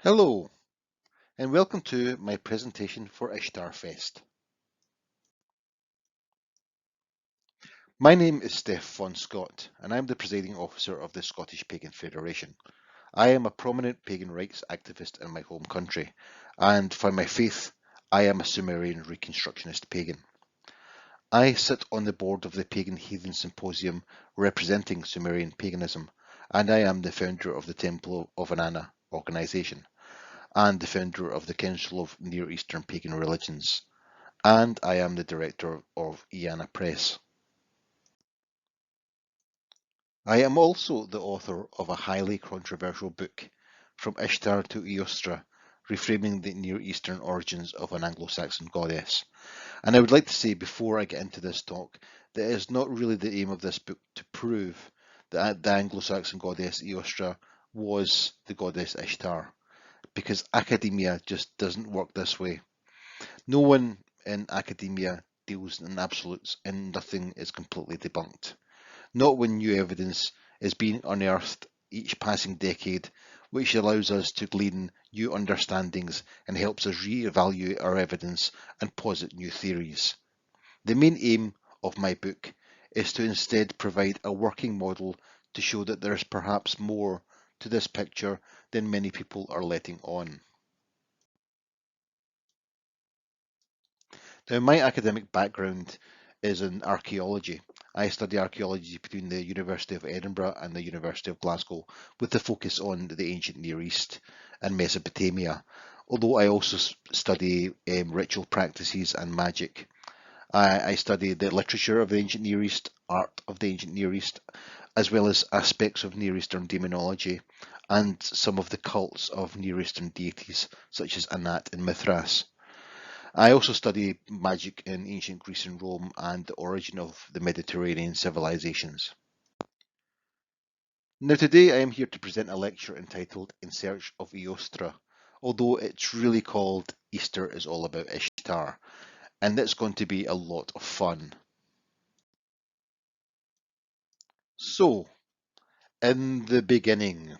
Hello, and welcome to my presentation for Ishtar Fest. My name is Steff von Scott, and I'm the presiding officer of the Scottish Pagan Federation. I am a prominent pagan rights activist in my home country, and for my faith, I am a Sumerian Reconstructionist pagan. I sit on the board of the Pagan Heathen Symposium representing Sumerian paganism, and I am the founder of the Temple of Inanna organisation, and the founder of the Council of Near Eastern Pagan Religions, and I am the director of Iana Press. I am also the author of a highly controversial book, From Ishtar to Eostre, Reframing the Near Eastern Origins of an Anglo-Saxon Goddess. And I would like to say before I get into this talk that it is not really the aim of this book to prove that the Anglo-Saxon goddess Eostre was the goddess Ishtar, because academia just doesn't work this way. No one in academia deals in absolutes and nothing is completely debunked. Not when new evidence is being unearthed each passing decade, which allows us to glean new understandings and helps us re-evaluate our evidence and posit new theories. The main aim of my book is to instead provide a working model to show that there is perhaps more to this picture than many people are letting on. Now, my academic background is in archaeology. I study archaeology between the University of Edinburgh and the University of Glasgow, with the focus on the ancient Near East and Mesopotamia, although I also study ritual practices and magic. I study the literature of the ancient Near East, art of the ancient Near East, as well as aspects of Near Eastern demonology and some of the cults of Near Eastern deities such as Anat and Mithras. I also study magic in ancient Greece and Rome and the origin of the Mediterranean civilizations. Now today I am here to present a lecture entitled In Search of Eostre, although it's really called Easter is all about Ishtar, and it's going to be a lot of fun. So, in the beginning.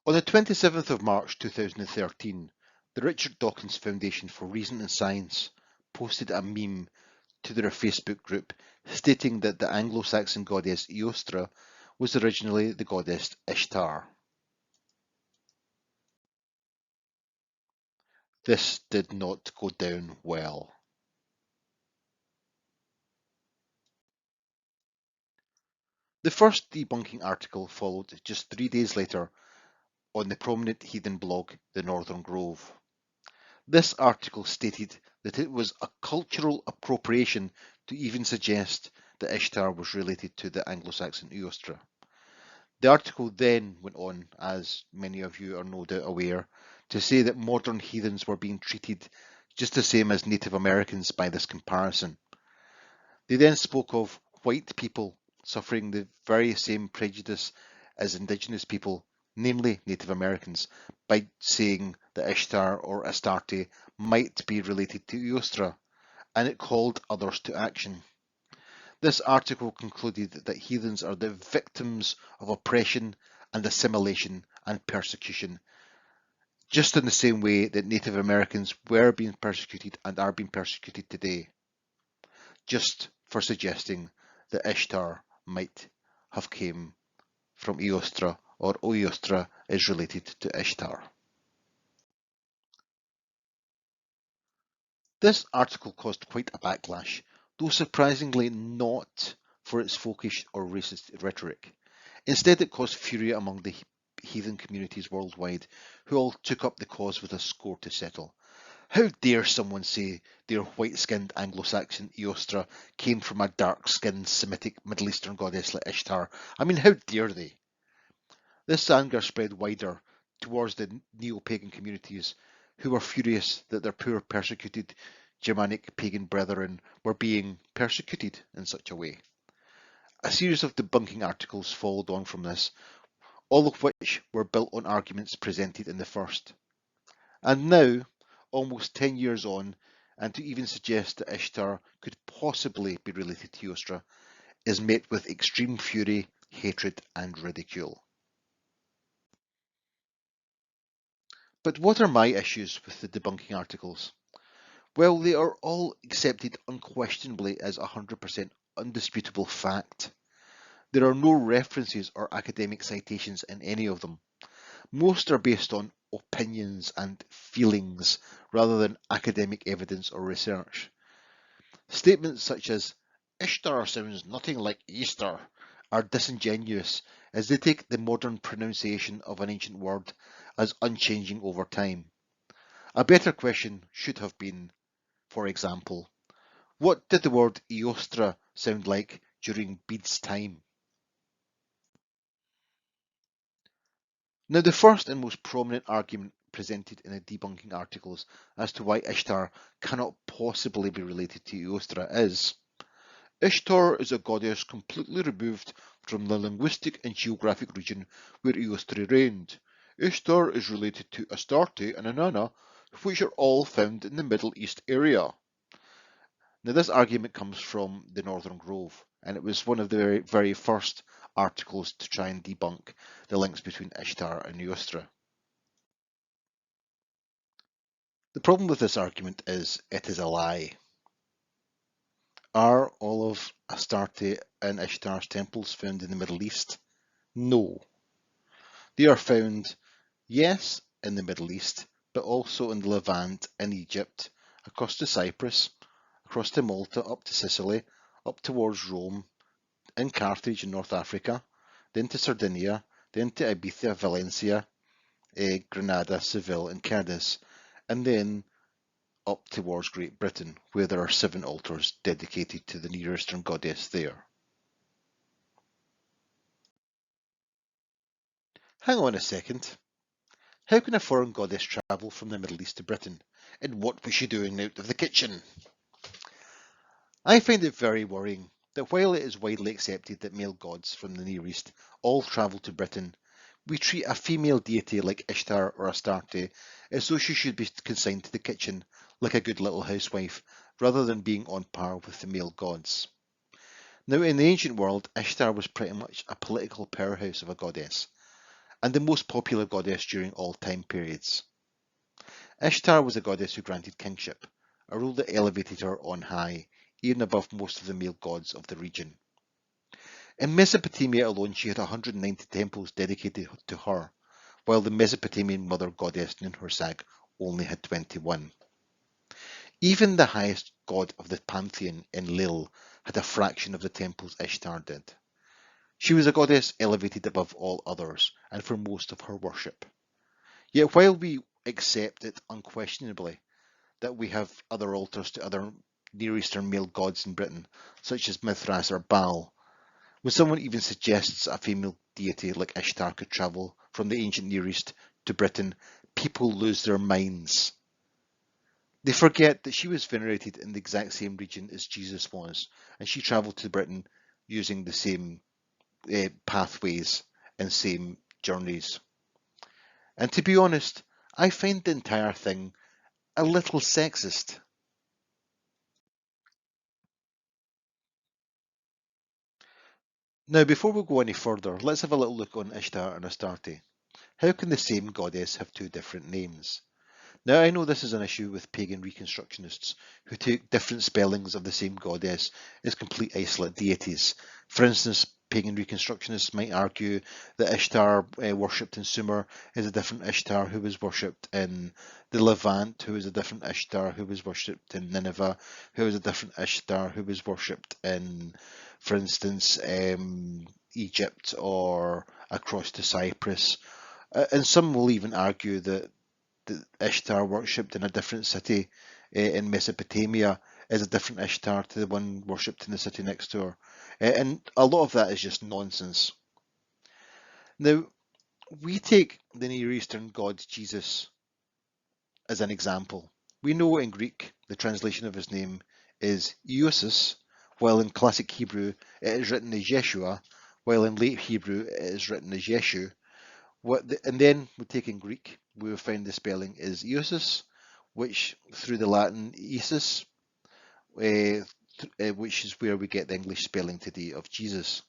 On the 27th of March 2013, the Richard Dawkins Foundation for Reason and Science posted a meme to their Facebook group stating that the Anglo-Saxon goddess Eostre was originally the goddess Ishtar. This did not go down well. The first debunking article followed just 3 days later on the prominent heathen blog, The Northern Grove. This article stated that it was a cultural appropriation to even suggest that Ishtar was related to the Anglo-Saxon Eostre. The article then went on, as many of you are no doubt aware, to say that modern heathens were being treated just the same as Native Americans by this comparison. They then spoke of white people suffering the very same prejudice as indigenous people, namely Native Americans, by saying that Ishtar or Astarte might be related to Eostre, and it called others to action. This article concluded that heathens are the victims of oppression and assimilation and persecution, just in the same way that Native Americans were being persecuted and are being persecuted today, just for suggesting that Ishtar might have came from Eostre or Eostre is related to Ishtar. This article caused quite a backlash, though surprisingly not for its folkish or racist rhetoric. Instead, it caused fury among the heathen communities worldwide, who all took up the cause with a score to settle. How dare someone say their white-skinned Anglo-Saxon Eostre came from a dark-skinned Semitic Middle Eastern goddess like Ishtar? I mean, how dare they? This anger spread wider towards the neo-pagan communities, who were furious that their poor persecuted Germanic pagan brethren were being persecuted in such a way. A series of debunking articles followed on from this, all of which were built on arguments presented in the first. And now, almost 10 years on, and to even suggest that Ishtar could possibly be related to Eostre is met with extreme fury, hatred and ridicule. But what are my issues with the debunking articles? Well, they are all accepted unquestionably as 100% undisputable fact. There are no references or academic citations in any of them. Most are based on opinions and feelings rather than academic evidence or research. Statements such as Ishtar sounds nothing like Easter are disingenuous as they take the modern pronunciation of an ancient word as unchanging over time. A better question should have been, for example, what did the word Eostre sound like during Bede's time? Now, the first and most prominent argument presented in the debunking articles as to why Ishtar cannot possibly be related to Eostre is Ishtar is a goddess completely removed from the linguistic and geographic region where Eostre reigned. Ishtar is related to Astarte and Inanna, which are all found in the Middle East area. Now, this argument comes from the Northern Grove, and it was one of the very first articles to try and debunk the links between Ishtar and Eostre. The problem with this argument is it is a lie. Are all of Astarte and Ishtar's temples found in the Middle East? No. They are found, yes, in the Middle East, but also in the Levant, in Egypt, across to Cyprus, across to Malta, up to Sicily, up towards Rome, in Carthage in North Africa, then to Sardinia, then to Ibiza, Valencia, Granada, Seville, and Cadiz, and then up towards Great Britain, where there are 7 altars dedicated to the Near Eastern goddess there. Hang on a second. How can a foreign goddess travel from the Middle East to Britain? And what was she doing out of the kitchen? I find it very worrying that while it is widely accepted that male gods from the Near East all travel to Britain, we treat a female deity like Ishtar or Astarte as though she should be consigned to the kitchen like a good little housewife, rather than being on par with the male gods. Now, in the ancient world, Ishtar was pretty much a political powerhouse of a goddess, and the most popular goddess during all time periods. Ishtar was a goddess who granted kingship, a role that elevated her on high, even above most of the male gods of the region. In Mesopotamia alone, she had 190 temples dedicated to her, while the Mesopotamian mother goddess Ninhursag only had 21. Even the highest god of the pantheon, Enlil, had a fraction of the temples Ishtar did. She was a goddess elevated above all others, and for most of her worship. Yet while we accept it unquestionably that we have other altars to other Near Eastern male gods in Britain, such as Mithras or Baal, when someone even suggests a female deity like Ishtar could travel from the ancient Near East to Britain, people lose their minds. They forget that she was venerated in the exact same region as Jesus was, and she travelled to Britain using the same pathways and same journeys. And to be honest, I find the entire thing a little sexist. Now, before we go any further, let's have a little look on Ishtar and Astarte. How can the same goddess have 2 different names? Now, I know this is an issue with pagan reconstructionists who take different spellings of the same goddess as complete isolate deities. For instance, pagan reconstructionists might argue that Ishtar worshipped in Sumer is a different Ishtar who was worshipped in the Levant, who is a different Ishtar who was worshipped in Nineveh, who is a different Ishtar who was worshipped in, for instance, Egypt or across to Cyprus. And some will even argue that Ishtar worshipped in a different city in Mesopotamia is a different Ishtar to the one worshipped in the city next to her. And a lot of that is just nonsense. Now, we take the Near Eastern god Jesus as an example. We know in Greek the translation of his name is Eosis, while in classic Hebrew it is written as Yeshua, while in late Hebrew it is written as Yeshu. And then we take in Greek, we will find the spelling is Eosis, which through the Latin Isis, which is where we get the English spelling today of Jesus.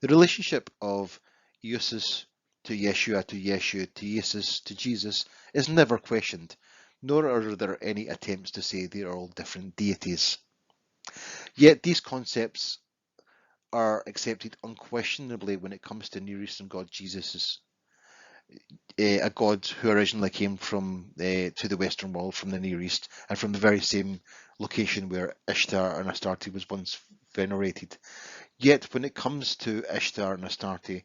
The relationship of Eosis to Yeshua, to Yeshu, to Jesus, to Jesus, is never questioned, nor are there any attempts to say they are all different deities. Yet these concepts are accepted unquestionably when it comes to Near Eastern God Jesus, a god who originally came from to the Western world from the Near East and from the very same location where Ishtar and Astarte was once venerated. Yet when it comes to Ishtar and Astarte,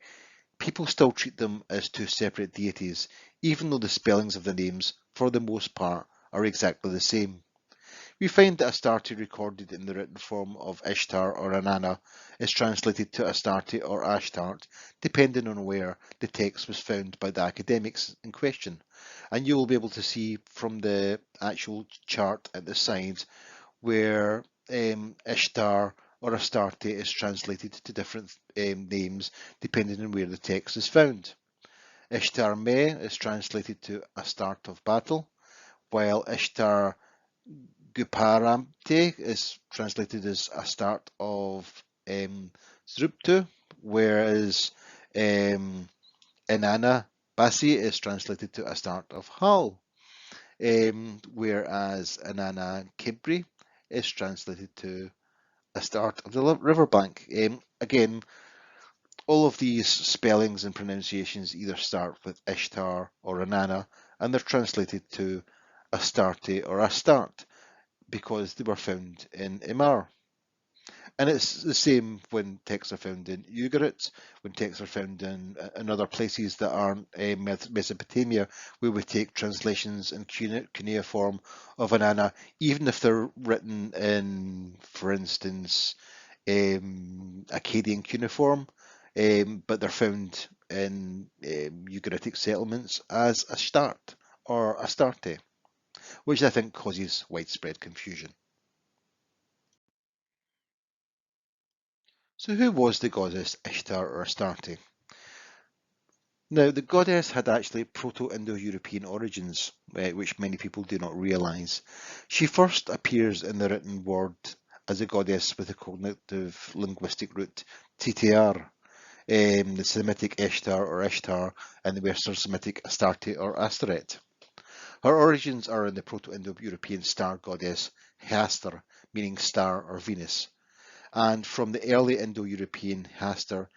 people still treat them as two separate deities, even though the spellings of the names, for the most part, are exactly the same. We find that Astarte recorded in the written form of Ishtar or Inanna is translated to Astarte or Ashtart, depending on where the text was found by the academics in question. And you will be able to see from the actual chart at the side where Ishtar or Astarte is translated to different names depending on where the text is found. Ishtar Me is translated to a start of battle, while Ishtar Guparamte is translated as a start of Zruptu, whereas Inanna Basi is translated to a start of Hal, whereas Inanna Kibri is translated to a start of the riverbank. Again, all of these spellings and pronunciations either start with Ishtar or Inanna, and they're translated to Astarte or Astart because they were found in Imar. And it's the same when texts are found in Ugarit, when texts are found in other places that aren't Mesopotamia, where we take translations in cuneiform of Inanna, even if they're written in, for instance, Akkadian cuneiform, but they're found in Ugaritic settlements as Astart or Astarte, which I think causes widespread confusion. So who was the goddess Ishtar or Astarte? Now, the goddess had actually Proto-Indo-European origins, which many people do not realise. She first appears in the written word as a goddess with a cognitive linguistic root, TTR, the Semitic Ishtar or Ishtar, and the Western Semitic Astarte or Astaret. Her origins are in the Proto-Indo-European star goddess Eostre, meaning star or Venus, and from the early Indo-European Hastur,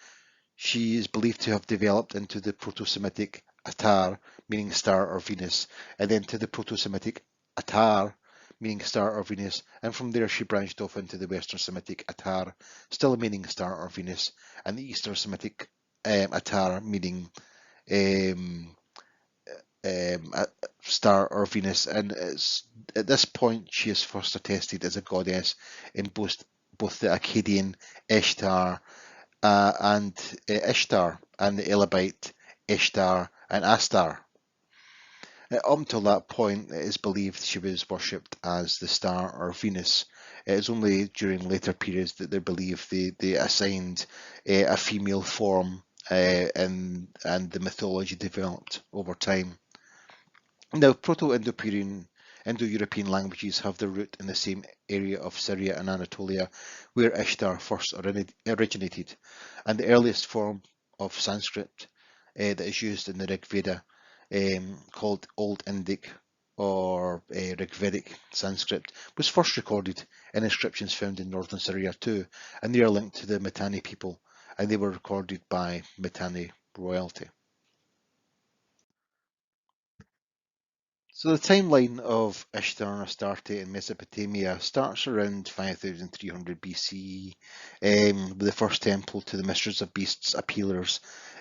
she is believed to have developed into the Proto-Semitic Atar, meaning star or Venus, and then to the Proto-Semitic Atar, meaning star or Venus, and from there she branched off into the Western Semitic Atar, still meaning star or Venus, and the Eastern Semitic Atar, meaning um, a star or Venus. And at this point she is first attested as a goddess in both the Akkadian Ishtar and Ishtar and the Elabite Ishtar and Astar. Up until that point, it is believed she was worshipped as the star or Venus. It is only during later periods that they believe they assigned a female form and the mythology developed over time. Now, Indo-European languages have their root in the same area of Syria and Anatolia, where Ishtar first originated, and the earliest form of Sanskrit that is used in the Rig Veda, called Old Indic or Rigvedic Sanskrit, was first recorded in inscriptions found in northern Syria too, and they are linked to the Mitanni people, and they were recorded by Mitanni royalty. So the timeline of Ishtar and Astarte in Mesopotamia starts around 5300 BCE, with the first temple to the Mistress of Beasts Appealers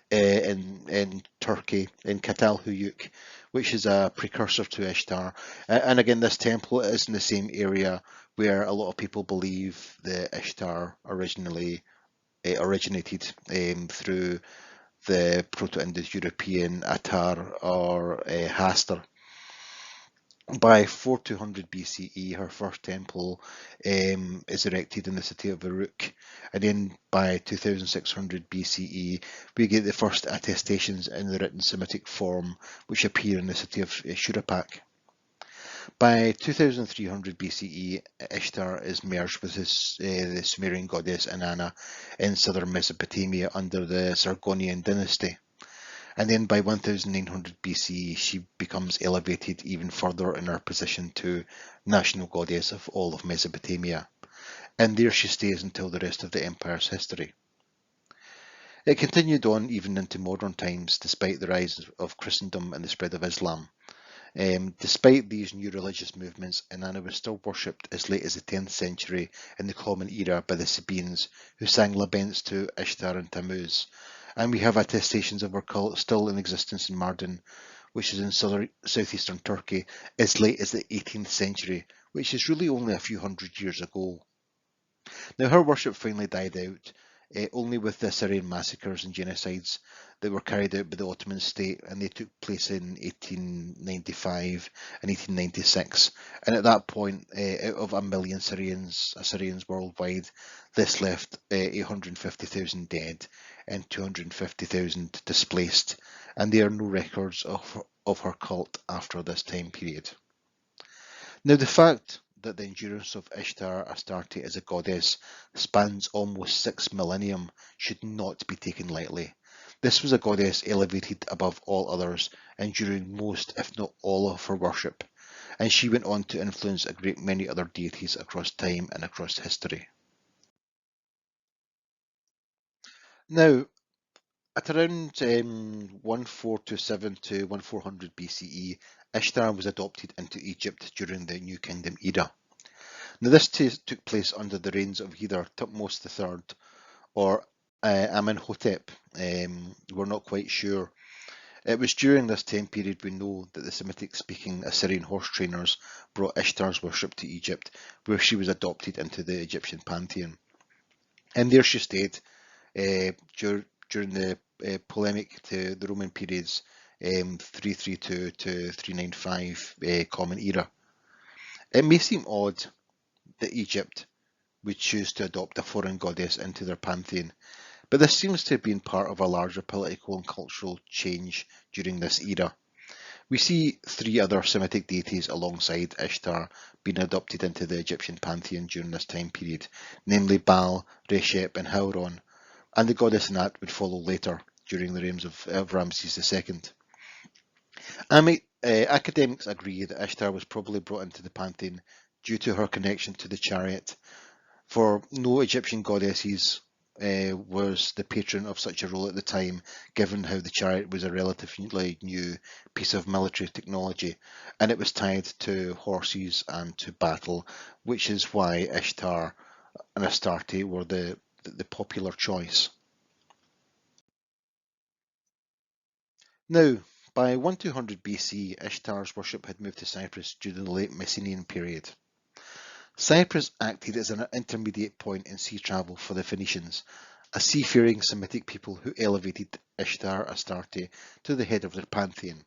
in Turkey, in Catalhuyuk, which is a precursor to Ishtar. And again, this temple is in the same area where a lot of people believe the Ishtar originally originated through the Proto-Indo-European Atar or Hastur. By 4200 BCE, her first temple is erected in the city of Uruk, and then by 2600 BCE, we get the first attestations in the written Semitic form, which appear in the city of Shuruppak. By 2300 BCE, Ishtar is merged with the Sumerian goddess Inanna in southern Mesopotamia under the Sargonian dynasty. and then by 1900 BC she becomes elevated even further in her position to national goddess of all of Mesopotamia, and there she stays until the rest of the empire's history. It continued on even into modern times, despite the rise of Christendom and the spread of Islam. Despite these new religious movements, Inanna was still worshipped as late as the 10th century in the Common Era by the Sabaeans, who sang laments to Ishtar and Tammuz, and we have attestations of her cult still in existence in Mardin, which is in southeastern Turkey, as late as the 18th century, which is really only a few hundred years ago. Now, her worship finally died out, only with the Assyrian massacres and genocides that were carried out by the Ottoman state, and they took place in 1895 and 1896. And at that point, out of 1 million Assyrians worldwide, this left 850,000 dead and 250,000 displaced, and there are no records of her cult after this time period. Now, the fact that the endurance of Ishtar Astarte as a goddess spans almost 6 millennium should not be taken lightly. This was a goddess elevated above all others, enduring most, if not all, of her worship, and she went on to influence a great many other deities across time and across history. Now, at around 1427 to 1400 BCE, Ishtar was adopted into Egypt during the New Kingdom era. Now, this took place under the reigns of either Thutmose III or Amenhotep. We're not quite sure. It was during this time period we know that the Semitic-speaking Assyrian horse trainers brought Ishtar's worship to Egypt, where she was adopted into the Egyptian pantheon. And there she stayed during the polemic to the Roman periods, 332 to 395 Common Era. It may seem odd that Egypt would choose to adopt a foreign goddess into their pantheon, but this seems to have been part of a larger political and cultural change during this era. We see 3 other Semitic deities alongside Ishtar being adopted into the Egyptian pantheon during this time period, namely Baal, Reshep and Hauron, and the goddess Nat would follow later during the reigns of Ramses II. Academics agree that Ishtar was probably brought into the pantheon due to her connection to the chariot, for no Egyptian goddesses was the patron of such a role at the time, given how the chariot was a relatively new piece of military technology, and it was tied to horses and to battle, which is why Ishtar and Astarte were the popular choice. Now, by 1200 BC, Ishtar's worship had moved to Cyprus during the late Mycenaean period. Cyprus acted as an intermediate point in sea travel for the Phoenicians, a seafaring Semitic people who elevated Ishtar Astarte to the head of their pantheon.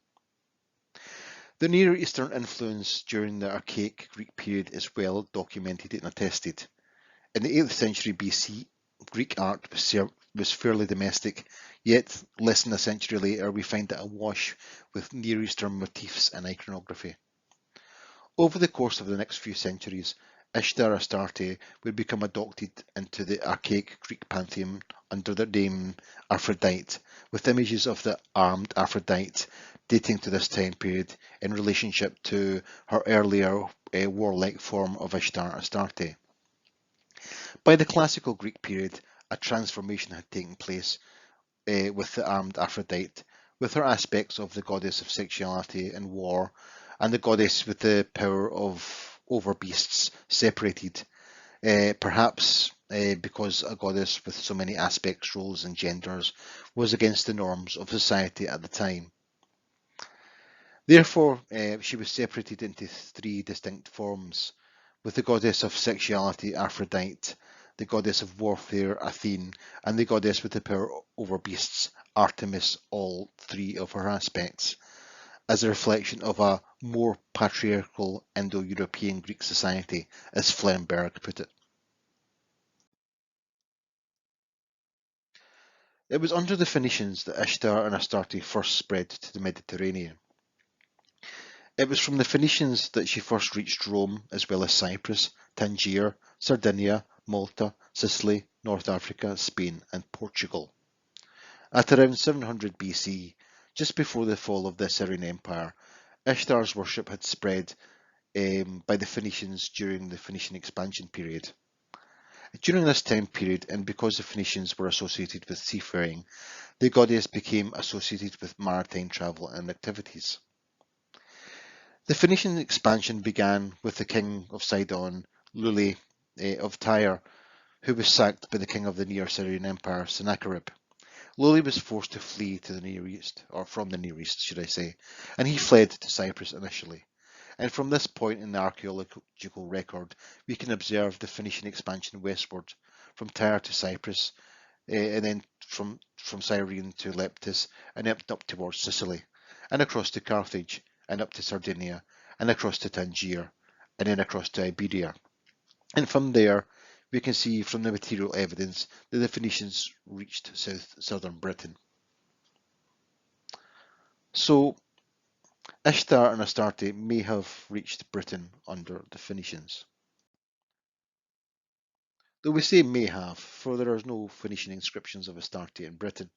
The Near Eastern influence during the archaic Greek period is well documented and attested. In the 8th century BC, Greek art was fairly domestic, yet less than a century later we find it awash with Near Eastern motifs and iconography. Over the course of the next few centuries, Ishtar Astarte would become adopted into the archaic Greek pantheon under the name Aphrodite, with images of the armed Aphrodite dating to this time period in relationship to her earlier warlike form of Ishtar Astarte. By the classical Greek period, a transformation had taken place with the armed Aphrodite, with her aspects of the goddess of sexuality and war, and the goddess with the power of over beasts separated, perhaps because a goddess with so many aspects, roles and genders was against the norms of society at the time. Therefore, she was separated into 3 distinct forms, with the goddess of sexuality Aphrodite, the goddess of warfare Athene, and the goddess with the power over beasts Artemis, all 3 of her aspects, as a reflection of a more patriarchal Indo-European Greek society, as Flemberg put it. It was under the Phoenicians that Ishtar and Astarte first spread to the Mediterranean. It was from the Phoenicians that she first reached Rome, as well as Cyprus, Tangier, Sardinia, Malta, Sicily, North Africa, Spain and Portugal. At around 700 BC, Just before the fall of the Assyrian Empire, Ishtar's worship had spread by the Phoenicians during the Phoenician expansion period. During this time period, and because the Phoenicians were associated with seafaring, the goddess became associated with maritime travel and activities. The Phoenician expansion began with the king of Sidon, Luli of Tyre, who was sacked by the king of the Near Syrian Empire, Sennacherib. Luli was forced to flee to the Near East, or from the Near East, should I say, and he fled to Cyprus initially. And from this point in the archaeological record, we can observe the Phoenician expansion westward, from Tyre to Cyprus, and then from Cyrene to Leptis, and up towards Sicily, and across to Carthage, and up to Sardinia, and across to Tangier, and then across to Iberia. And from there, we can see from the material evidence that the Phoenicians reached southern Britain. So Ishtar and Astarte may have reached Britain under the Phoenicians. Though we say may have, for there are no Phoenician inscriptions of Astarte in Britain.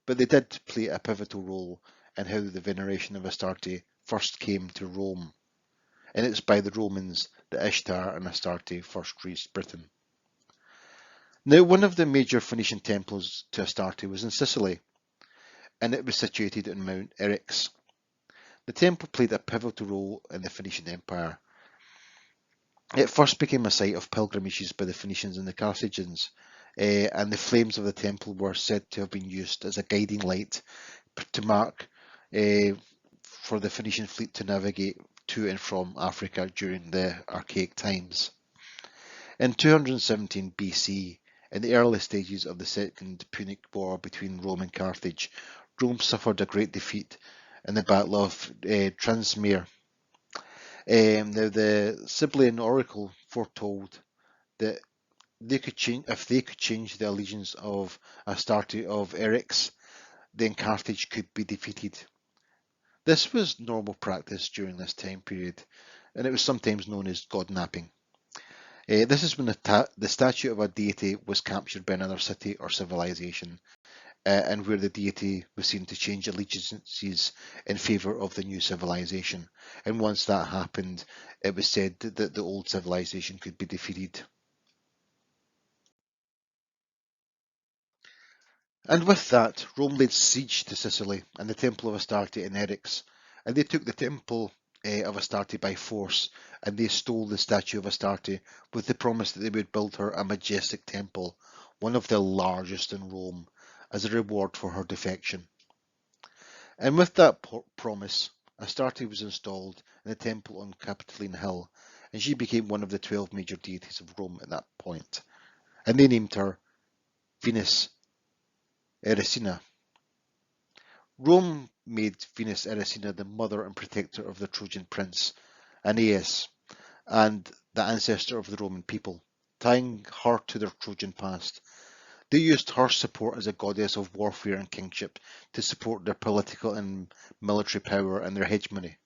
But they did play a pivotal role in how the veneration of Astarte first came to Rome, and it's by the Romans that Ishtar and Astarte first reached Britain. Now, one of the major Phoenician temples to Astarte was in Sicily, and it was situated on Mount Eryx. The temple played a pivotal role in the Phoenician Empire. It first became a site of pilgrimages by the Phoenicians and the Carthaginians, and the flames of the temple were said to have been used as a guiding light to mark for the Phoenician fleet to navigate to and from Africa during the archaic times. In 217 BC, in the early stages of the Second Punic War between Rome and Carthage, Rome suffered a great defeat in the Battle of Transmere. Now, the Sibylline oracle foretold that if they could change the allegiance of Astarte of Eryx, then Carthage could be defeated. This was normal practice during this time period, and it was sometimes known as god napping. This is when the statue of a deity was captured by another city or civilization, and where the deity was seen to change allegiances in favour of the new civilization. And once that happened, it was said that the old civilization could be defeated. And with that, Rome laid siege to Sicily and the temple of Astarte in Eryx, and they took the temple of Astarte by force, and they stole the statue of Astarte with the promise that they would build her a majestic temple, one of the largest in Rome, as a reward for her defection. And with that promise, Astarte was installed in the temple on Capitoline Hill, and she became one of the 12 major deities of Rome at that point. And they named her Venus Erycina. Rome made Venus Erycina the mother and protector of the Trojan prince Aeneas, and the ancestor of the Roman people, tying her to their Trojan past. They used her support as a goddess of warfare and kingship to support their political and military power and their hegemony.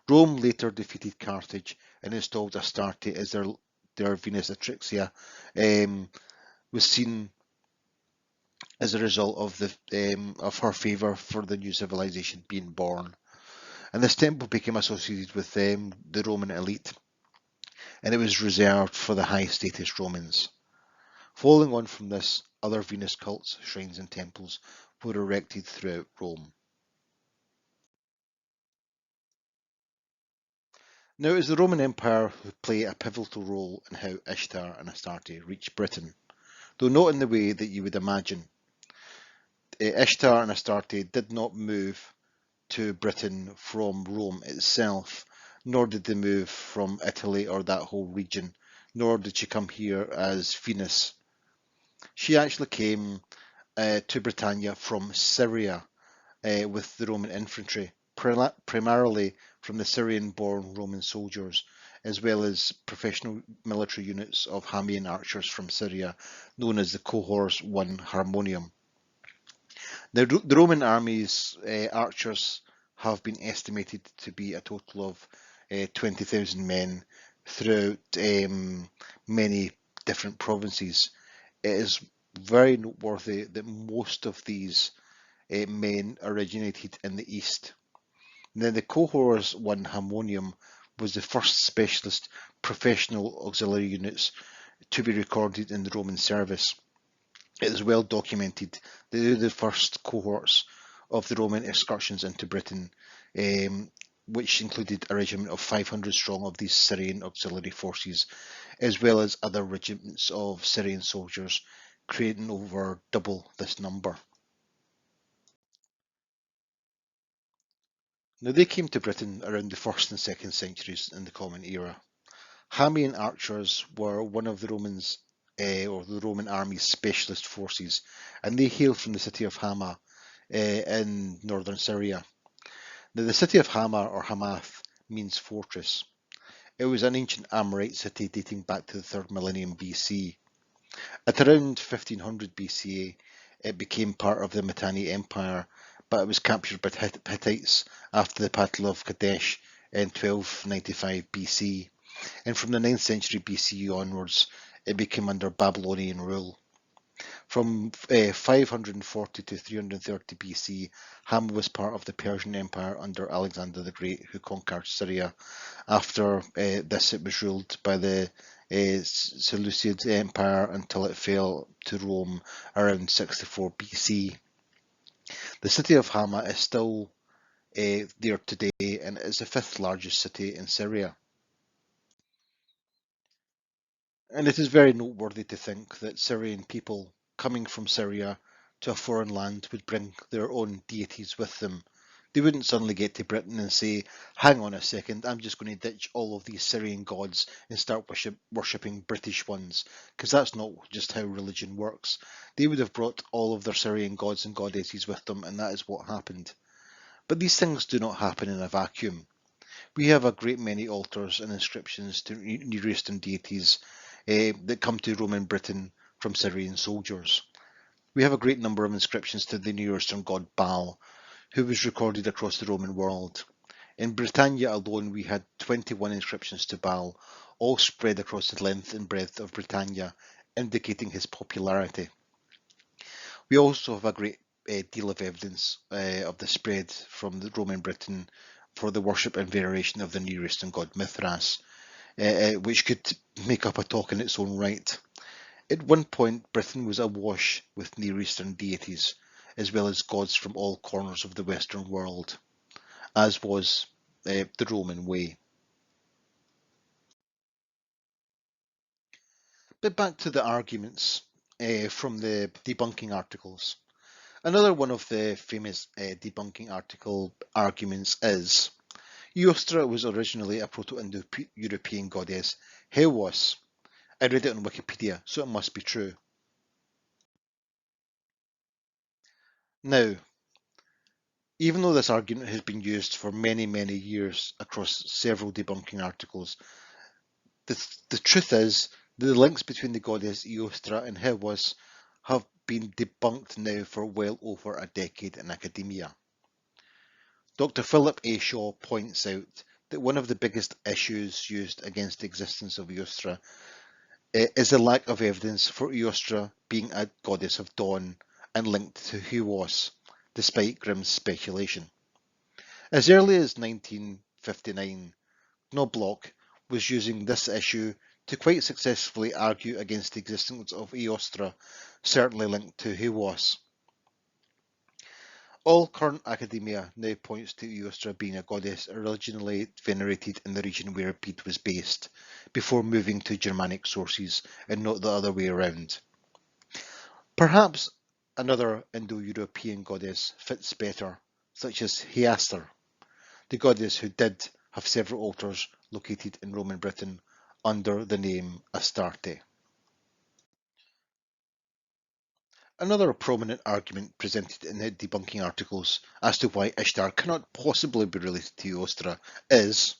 Rome later defeated Carthage and installed Astarte as their Venus Atrixia, was seen as a result of her favour for the new civilization being born. And this temple became associated with the Roman elite, and it was reserved for the high status Romans. Following on from this, other Venus cults, shrines and temples were erected throughout Rome. Now it was the Roman Empire who played a pivotal role in how Ishtar and Astarte reached Britain, though not in the way that you would imagine. Ishtar and Astarte did not move to Britain from Rome itself, nor did they move from Italy or that whole region, nor did she come here as Venus. She actually came to Britannia from Syria with the Roman infantry, primarily from the Syrian-born Roman soldiers, as well as professional military units of Hamian archers from Syria, known as the Cohors I Harmonium. The Roman army's archers have been estimated to be a total of 20,000 men throughout many different provinces. It is very noteworthy that most of these men originated in the East. Now, the Cohors 1 Harmonium was the first specialist professional auxiliary units to be recorded in the Roman service. It is well documented that they were the first cohorts of the Roman excursions into Britain, which included a regiment of 500 strong of these Syrian auxiliary forces, as well as other regiments of Syrian soldiers, creating over double this number. Now they came to Britain around the 1st and 2nd centuries in the Common Era. Hamian archers were one of the or the Roman army's specialist forces, and they hailed from the city of Hama in northern Syria. Now, the city of Hama or Hamath means fortress. It was an ancient Amorite city dating back to the 3rd millennium BC. At around 1500 BCA, it became part of the Mitanni Empire, but it was captured by Hittites after the Battle of Kadesh in 1295 BC. And from the 9th century BCE onwards, it became under Babylonian rule. From 540 to 330 BC, Hama was part of the Persian Empire under Alexander the Great, who conquered Syria. After this, it was ruled by the Seleucid Empire until it fell to Rome around 64 BC. The city of Hama is still there today and is the 5th largest city in Syria. And it is very noteworthy to think that Syrian people coming from Syria to a foreign land would bring their own deities with them. They wouldn't suddenly get to Britain and say, hang on a second, I'm just going to ditch all of these Syrian gods and start worshipping British ones, because that's not just how religion works. They would have brought all of their Syrian gods and goddesses with them, and that is what happened. But these things do not happen in a vacuum. We have a great many altars and inscriptions to Near Eastern deities that come to Roman Britain from Syrian soldiers. We have a great number of inscriptions to the Near Eastern god Baal, who was recorded across the Roman world. In Britannia alone, we had 21 inscriptions to Baal, all spread across the length and breadth of Britannia, indicating his popularity. We also have a great deal of evidence of the spread from the Roman Britain for the worship and veneration of the Near Eastern god Mithras, which could make up a talk in its own right. At one point, Britain was awash with Near Eastern deities, as well as gods from all corners of the Western world, as was the Roman way. But back to the arguments from the debunking articles. Another one of the famous debunking article arguments is Eostre was originally a Proto-Indo-European goddess, Hewas. I read it on Wikipedia, so it must be true. Now, even though this argument has been used for many, many years across several debunking articles, the truth is the links between the goddess Eostre and Hewas have been debunked now for well over a decade in academia. Dr. Philip A. Shaw points out that one of the biggest issues used against the existence of Eostre is the lack of evidence for Eostre being a goddess of dawn and linked to Hewas, despite Grimm's speculation. As early as 1959, Knobloch was using this issue to quite successfully argue against the existence of Eostre, certainly linked to Hewas. All current academia now points to Eostre being a goddess originally venerated in the region where Bede was based, before moving to Germanic sources and not the other way around. Perhaps another Indo-European goddess fits better, such as Eostre, the goddess who did have several altars located in Roman Britain under the name Astarte. Another prominent argument presented in the debunking articles as to why Ishtar cannot possibly be related to Eostre is,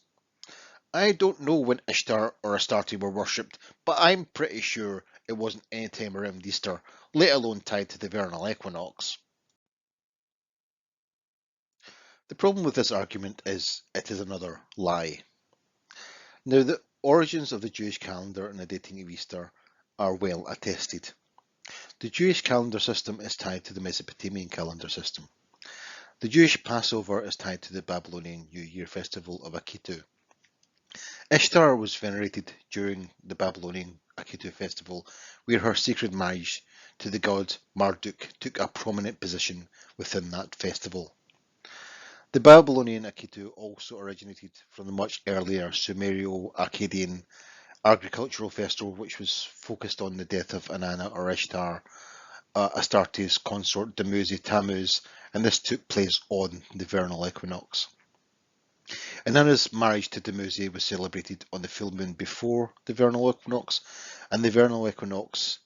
I don't know when Ishtar or Astarte were worshipped, but I'm pretty sure it wasn't any time around Easter, let alone tied to the vernal equinox. The problem with this argument is it is another lie. Now, the origins of the Jewish calendar and the dating of Easter are well attested. The Jewish calendar system is tied to the Mesopotamian calendar system. The Jewish Passover is tied to the Babylonian New Year festival of Akitu. Ishtar was venerated during the Babylonian Akitu festival, where her sacred marriage to the god Marduk took a prominent position within that festival. The Babylonian Akitu also originated from the much earlier Sumerio-Akkadian agricultural festival, which was focused on the death of Inanna or Ishtar, Astarte's consort Dumuzi Tammuz, and this took place on the vernal equinox. Inanna's marriage to Dumuzi was celebrated on the full moon before the vernal equinox, and the vernal equinox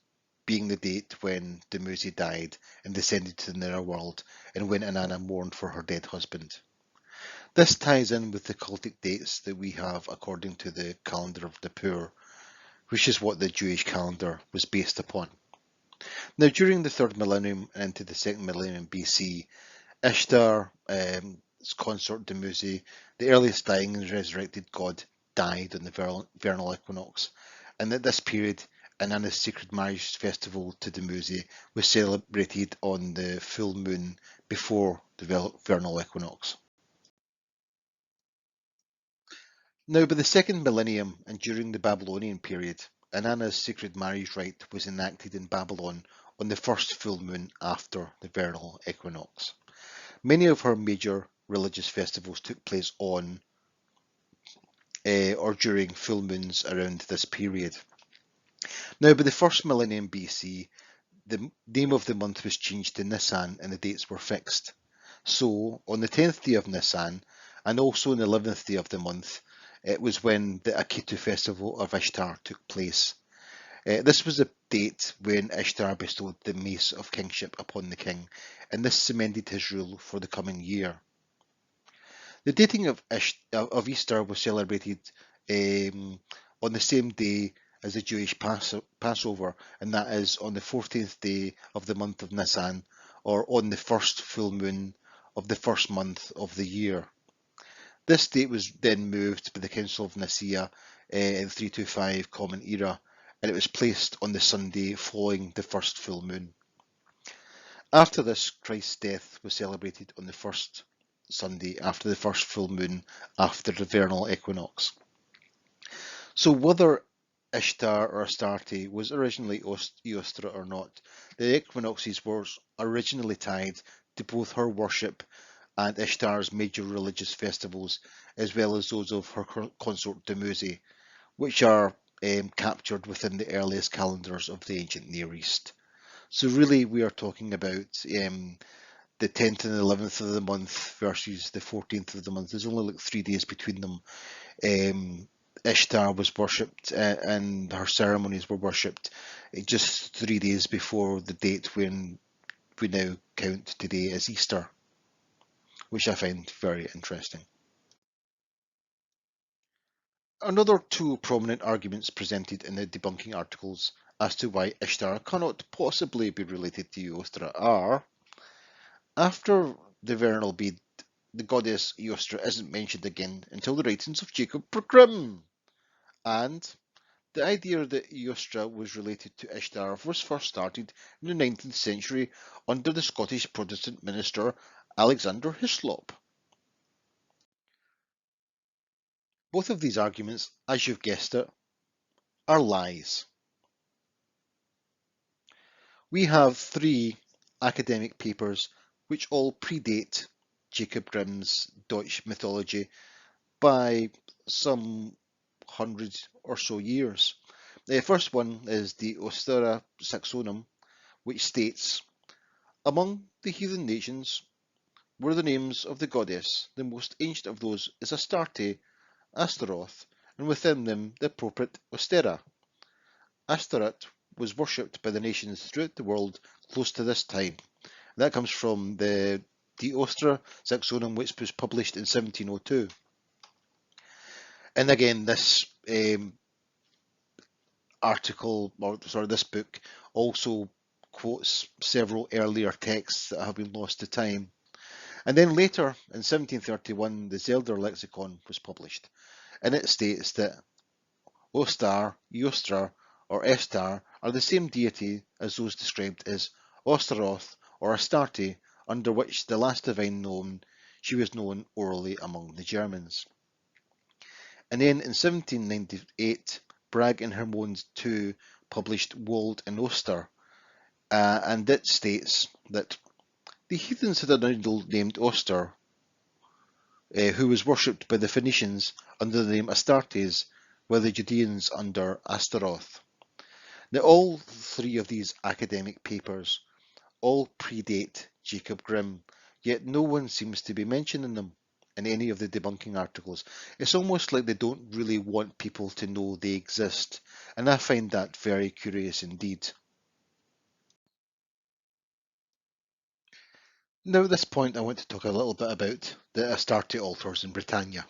being the date when Dumuzi died and descended to the netherworld, and when Inanna mourned for her dead husband. This ties in with the cultic dates that we have according to the calendar of Nippur, which is what the Jewish calendar was based upon. Now, during the 3rd millennium and into the 2nd millennium BC, Ishtar, consort Dumuzi, the earliest dying and resurrected god, died on the vernal equinox, and at this period, Inanna's sacred marriage festival to Dumuzi was celebrated on the full moon before the vernal equinox. Now, by the 2nd millennium and during the Babylonian period, Inanna's sacred marriage rite was enacted in Babylon on the first full moon after the vernal equinox. Many of her major religious festivals took place on or during full moons around this period. Now, by the 1st millennium BC, the name of the month was changed to Nisan and the dates were fixed. So, on the 10th day of Nisan, and also on the 11th day of the month, it was when the Akitu festival of Ishtar took place. This was the date when Ishtar bestowed the mace of kingship upon the king, and this cemented his rule for the coming year. The dating of Easter was celebrated on the same day as the Jewish Passover, and that is on the 14th day of the month of Nisan, or on the first full moon of the first month of the year. This date was then moved by the Council of Nicaea in 325 Common Era, and it was placed on the Sunday following the first full moon. After this, Christ's death was celebrated on the first Sunday after the first full moon after the vernal equinox. So whether Ishtar or Astarte was originally Eostre or not, the equinoxes were originally tied to both her worship and Ishtar's major religious festivals, as well as those of her consort Dumuzi, which are captured within the earliest calendars of the ancient Near East. So really we are talking about the 10th and 11th of the month versus the 14th of the month. There's only like 3 days between them. Ishtar was worshipped and her ceremonies were worshipped just 3 days before the date when we now count today as Easter, which I find very interesting. Another two prominent arguments presented in the debunking articles as to why Ishtar cannot possibly be related to Eostre are: after the vernal bead, the goddess Eostre isn't mentioned again until the writings of Jacob Grimm, and the idea that Eostre was related to Ishtar was first started in the 19th century under the Scottish Protestant minister Alexander Hislop. Both of these arguments, as you've guessed it, are lies. We have 3 academic papers which all predate Jacob Grimm's Deutsche Mythology by some 100 or so years. The first one is the Eostre Saxonum, which states, among the heathen nations were the names of the goddess. The most ancient of those is Astarte, Astaroth, and within them the appropriate Ostera. Astaroth was worshipped by the nations throughout the world close to this time. That comes from the Eostre Saxonum, which was published in 1702. And again, this this book also quotes several earlier texts that have been lost to time. And then later, in 1731, the Zelder lexicon was published, and it states that Ostar, Eostre, or Ishtar are the same deity as those described as Osteroth or Astarte, under which the last divine known she was known orally among the Germans. And then in 1798, Bragg and Hermons II published Wold and Oster, and it states that the heathens had an idol named Oster, who was worshipped by the Phoenicians under the name Astartes, while the Judeans under Astaroth. Now, all three of these academic papers all predate Jacob Grimm, yet no one seems to be mentioning them in any of the debunking articles. It's almost like they don't really want people to know they exist, and I find that very curious indeed. Now at this point I want to talk a little bit about the Astarte altars in Britannia.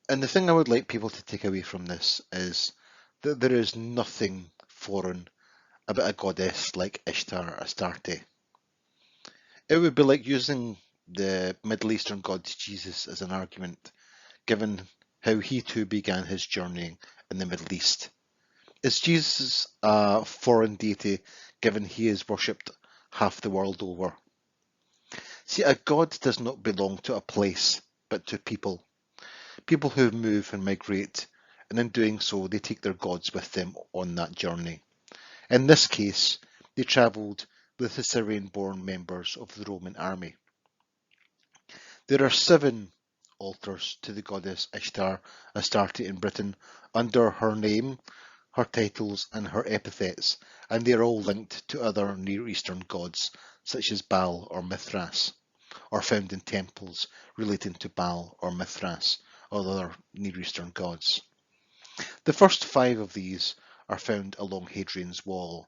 And the thing I would like people to take away from this is that there is nothing foreign about a goddess like Ishtar or Astarte. It would be like using the Middle Eastern god Jesus as an argument, given how he too began his journey in the Middle East. Is Jesus a foreign deity, given he is worshipped half the world over? See, a god does not belong to a place, but to people. People who move and migrate, and in doing so they take their gods with them on that journey. In this case, they travelled with the Syrian-born members of the Roman army. There are 7 altars to the goddess Ishtar Astarte in Britain under her name, her titles and her epithets, and they are all linked to other Near Eastern gods such as Baal or Mithras, or found in temples relating to Baal or Mithras or other Near Eastern gods. The first 5 of these are found along Hadrian's Wall,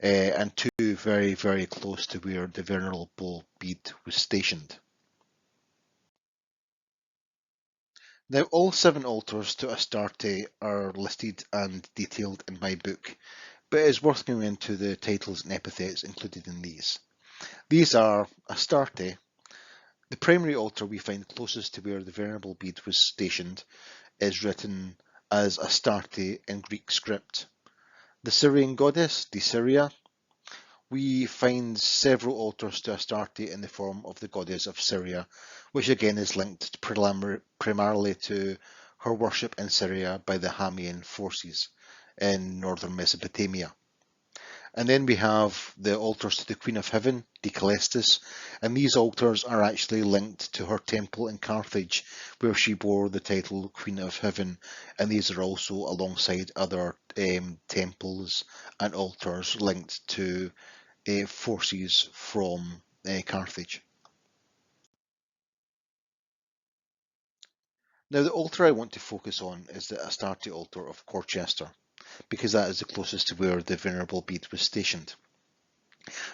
and 2 very, very close to where the Venerable Bede was stationed. Now, all 7 altars to Astarte are listed and detailed in my book, but it is worth going into the titles and epithets included in these. These are Astarte. The primary altar we find closest to where the Venerable Bede was stationed is written as Astarte in Greek script. The Syrian goddess, the Syria, we find several altars to Astarte in the form of the goddess of Syria, which again is linked primarily to her worship in Syria by the Hamian forces in northern Mesopotamia. And then we have the altars to the Queen of Heaven, Caelestis, and these altars are actually linked to her temple in Carthage, where she bore the title Queen of Heaven, and these are also alongside other temples and altars linked to forces from Carthage. Now, the altar I want to focus on is the Astarte altar of Corchester, because that is the closest to where the Venerable Bede was stationed.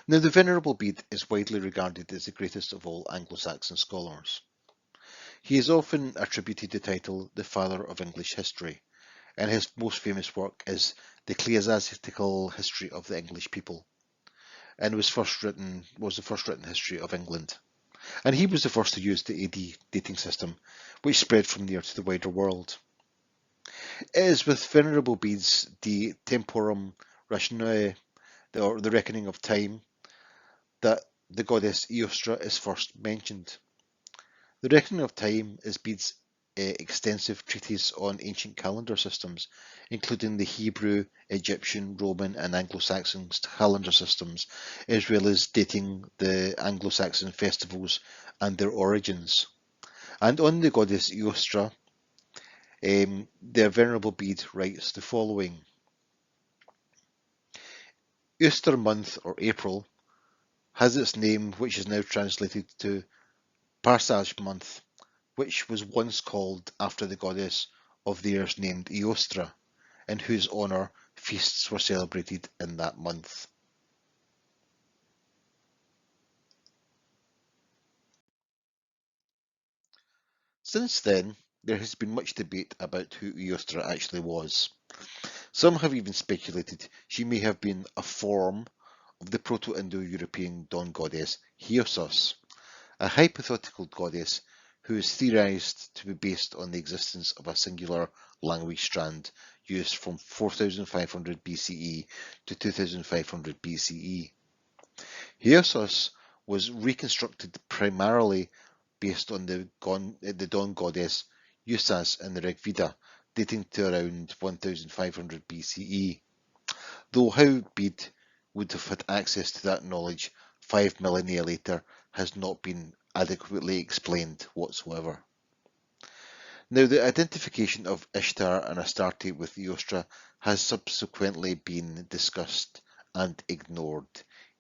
Now, the Venerable Bede is widely regarded as the greatest of all Anglo-Saxon scholars. He is often attributed the title the Father of English History, and his most famous work is the Ecclesiastical History of the English People, and was the first written history of England. And he was the first to use the AD dating system, which spread from there to the wider world. It is with Venerable Bede's De Temporum Rationale, or the reckoning of time, that the goddess Eostre is first mentioned. The reckoning of time is Bede's extensive treatise on ancient calendar systems, including the Hebrew, Egyptian, Roman and Anglo-Saxon calendar systems, as well as dating the Anglo-Saxon festivals and their origins. And on the goddess Eostre, the Venerable Bede writes the following. Easter month, or April, has its name which is now translated to Parsage month, which was once called after the goddess of theirs named Eostre, in whose honour feasts were celebrated in that month. Since then, there has been much debate about who Eostre actually was. Some have even speculated she may have been a form of the Proto-Indo-European dawn goddess Hiosos, a hypothetical goddess who is theorized to be based on the existence of a singular language strand use from 4500 BCE to 2500 BCE. Hiesos was reconstructed primarily based on the dawn goddess Usas in the Rig Veda, dating to around 1500 BCE, though how Bede would have had access to that knowledge 5 millennia later has not been adequately explained whatsoever. Now, the identification of Ishtar and Astarte with Eostre has subsequently been discussed and ignored,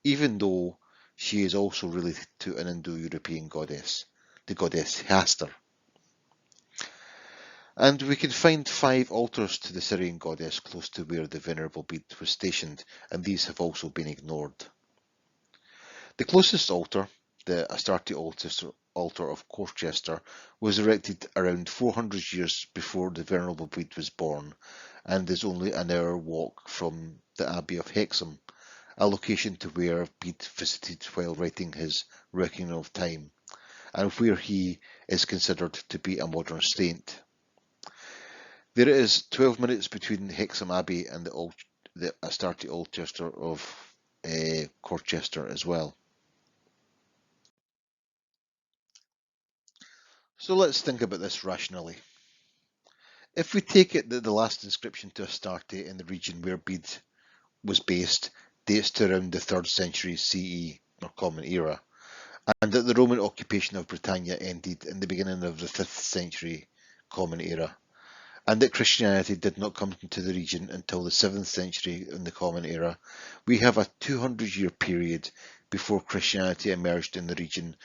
even though she is also related to an Indo-European goddess, the goddess Eostre. And we can find 5 altars to the Syrian goddess close to where the Venerable Bede was stationed, and these have also been ignored. The closest altar, the Astarte altar of Colchester, was erected around 400 years before the Venerable Bede was born, and is only an hour walk from the Abbey of Hexham, a location to where Bede visited while writing his Reckoning of Time, and where he is considered to be a modern saint. There is 12 minutes between Hexham Abbey and the Astarte altar of Colchester as well. So let's think about this rationally. If we take it that the last inscription to Astarte in the region where Bede was based dates to around the 3rd century CE, or Common Era, and that the Roman occupation of Britannia ended in the beginning of the 5th century Common Era, and that Christianity did not come into the region until the 7th century in the Common Era, we have a 200-year period before Christianity emerged in the region,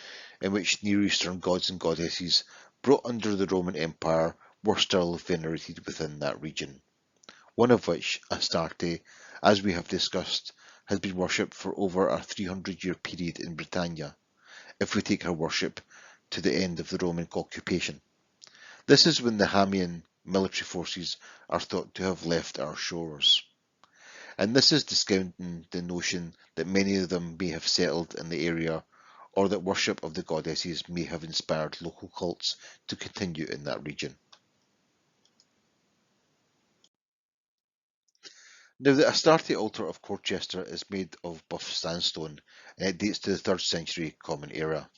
in which Near Eastern gods and goddesses brought under the Roman Empire were still venerated within that region, one of which, Astarte, as we have discussed, has been worshipped for over a 300-year period in Britannia, if we take her worship to the end of the Roman occupation. This is when the Hamian military forces are thought to have left our shores. And this is discounting the notion that many of them may have settled in the area, or that worship of the goddesses may have inspired local cults to continue in that region. Now, the Astarte altar of Colchester is made of buff sandstone, and it dates to the 3rd century Common Era.